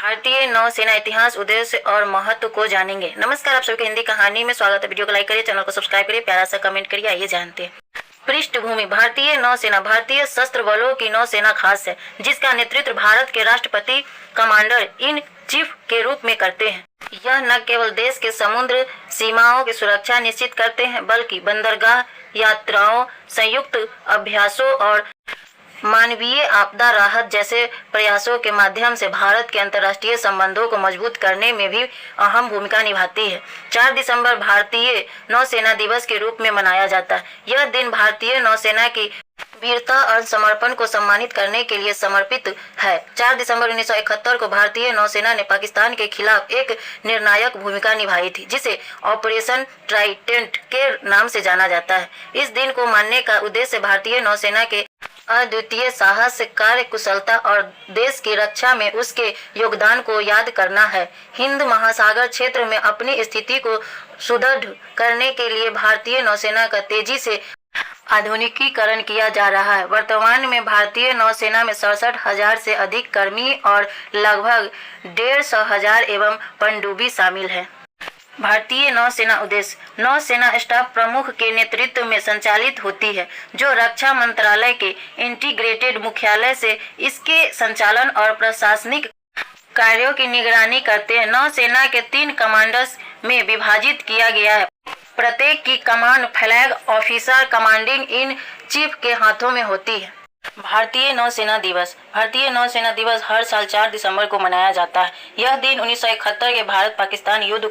भारतीय नौसेना इतिहास, उद्देश्य और महत्व को जानेंगे। नमस्कार, आप सभी का हिंदी कहानी में स्वागत है। वीडियो को लाइक करिए, चैनल को सब्सक्राइब करिए, प्यारा सा कमेंट करिए। आइए जानते हैं। पृष्ठभूमि। भारतीय नौसेना भारतीय सशस्त्र बलों की नौसेना खास है, जिसका नेतृत्व भारत के राष्ट्रपति कमांडर इन चीफ के रूप में करते हैं। यह न केवल देश के समुद्र सीमाओं की सुरक्षा निश्चित करते हैं, बल्कि बंदरगाह यात्राओं, संयुक्त अभ्यासों और मानवीय आपदा राहत जैसे प्रयासों के माध्यम से भारत के अंतर्राष्ट्रीय संबंधों को मजबूत करने में भी अहम भूमिका निभाती है। 4 दिसंबर भारतीय नौसेना दिवस के रूप में मनाया जाता है। यह दिन भारतीय नौसेना की वीरता और समर्पण को सम्मानित करने के लिए समर्पित है। 4 दिसंबर 1971 को भारतीय नौसेना ने पाकिस्तान के खिलाफ एक निर्णायक भूमिका निभाई थी, जिसे ऑपरेशन ट्राइडेंट के नाम से जाना जाता है। इस दिन को मानने का उद्देश्य भारतीय नौसेना के अद्वितीय साहस, कार्य कुशलता और देश की रक्षा में उसके योगदान को याद करना है। हिंद महासागर क्षेत्र में अपनी स्थिति को सुदृढ़ करने के लिए भारतीय नौसेना का तेजी से आधुनिकीकरण किया जा रहा है। वर्तमान में भारतीय नौसेना में 67,000 से अधिक कर्मी और लगभग 150,000 एवं पनडुब्बी शामिल हैं। भारतीय नौसेना उद्देश्य। नौसेना स्टाफ प्रमुख के नेतृत्व में संचालित होती है, जो रक्षा मंत्रालय के इंटीग्रेटेड मुख्यालय से इसके संचालन और प्रशासनिक कार्यों की निगरानी करते हैं। नौसेना के 3 कमांडर्स में विभाजित किया गया है। प्रत्येक की कमान flag officer commanding in chief के हाथों में होती है। भारतीय नौसेना दिवस। भारतीय नौसेना दिवस हर साल 4 दिसंबर को मनाया जाता है। यह दिन 1971 के भारत पाकिस्तान युद्ध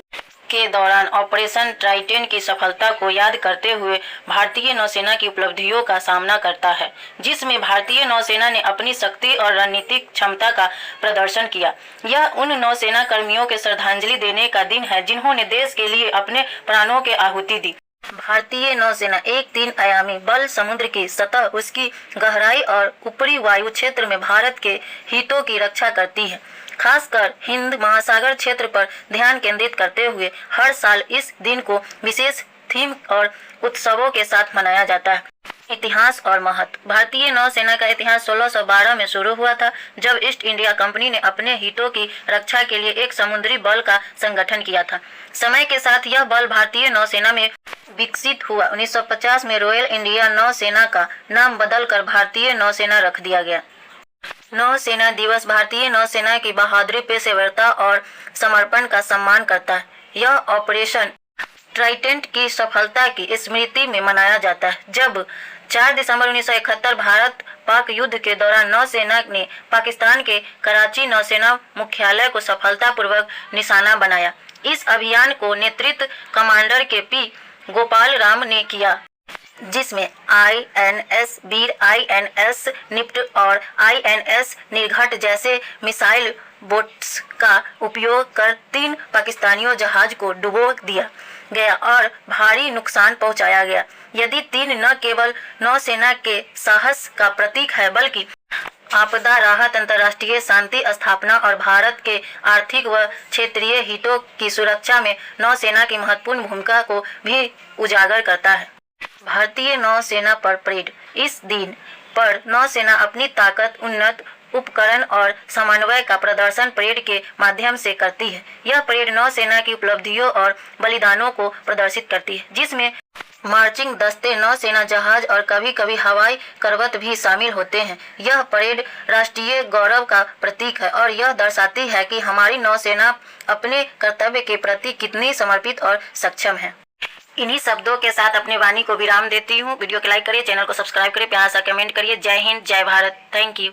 के दौरान ऑपरेशन ट्राइडेंट की सफलता को याद करते हुए भारतीय नौसेना की उपलब्धियों का सामना करता है, जिसमें भारतीय नौसेना ने अपनी शक्ति और रणनीतिक क्षमता का प्रदर्शन किया। यह उन नौसेना कर्मियों के श्रद्धांजलि देने का दिन है, जिन्होंने देश के लिए अपने प्राणों की आहुति दी। भारतीय नौसेना एक 3 आयामी बल समुद्र की सतह, उसकी गहराई और ऊपरी वायु क्षेत्र में भारत के हितों की रक्षा करती है। खासकर हिंद महासागर क्षेत्र पर ध्यान केंद्रित करते हुए हर साल इस दिन को विशेष थीम और उत्सवों के साथ मनाया जाता है। इतिहास और महत्व। भारतीय नौसेना का इतिहास 1612 में शुरू हुआ था, जब ईस्ट इंडिया कंपनी ने अपने हितों की रक्षा के लिए एक समुद्री बल का संगठन किया था। समय के साथ यह बल भारतीय नौसेना में विकसित हुआ। 1950 में रॉयल इंडिया नौसेना का नाम बदलकर भारतीय नौसेना रख दिया गया। नौसेना दिवस भारतीय नौसेना की बहादुरी, पेशेवरता और समर्पण का सम्मान करता है। यह ऑपरेशन ट्राइडेंट की सफलता की स्मृति में मनाया जाता है, जब 4 दिसंबर 1971 भारत पाक युद्ध के दौरान नौसेना ने पाकिस्तान के कराची नौसेना मुख्यालय को सफलतापूर्वक निशाना बनाया। इस अभियान को नेतृत्व कमांडर के पी गोपाल राम ने किया, जिसमें INS वीर, INS निप्ट और INS निर्घट जैसे मिसाइल बोट्स का उपयोग कर 3 पाकिस्तानी जहाज को डुबो दिया गया और भारी नुकसान पहुंचाया गया। यदि 3 न केवल नौसेना के साहस का प्रतीक है, बल्कि आपदा राहत, अंतर्राष्ट्रीय शांति स्थापना और भारत के आर्थिक व क्षेत्रीय हितों की सुरक्षा में नौसेना की महत्वपूर्ण भूमिका को भी उजागर करता है। भारतीय नौसेना पर परेड। इस दिन पर नौसेना अपनी ताकत, उन्नत उपकरण और समन्वय का प्रदर्शन परेड के माध्यम से करती है। यह परेड नौसेना की उपलब्धियों और बलिदानों को प्रदर्शित करती है, जिसमें मार्चिंग दस्ते, नौसेना जहाज और कभी-कभी हवाई करवत भी शामिल होते हैं। यह परेड राष्ट्रीय गौरव का प्रतीक है और यह दर्शाती है कि हमारी नौसेना अपने कर्तव्य के प्रति कितनी समर्पित और सक्षम है। इन्हीं शब्दों के साथ अपनी वाणी को विराम देती हूँ। वीडियो को लाइक करिए, चैनल को सब्सक्राइब करिए, प्यारा सा कमेंट करिए। जय हिंद, जय भारत। Thank you.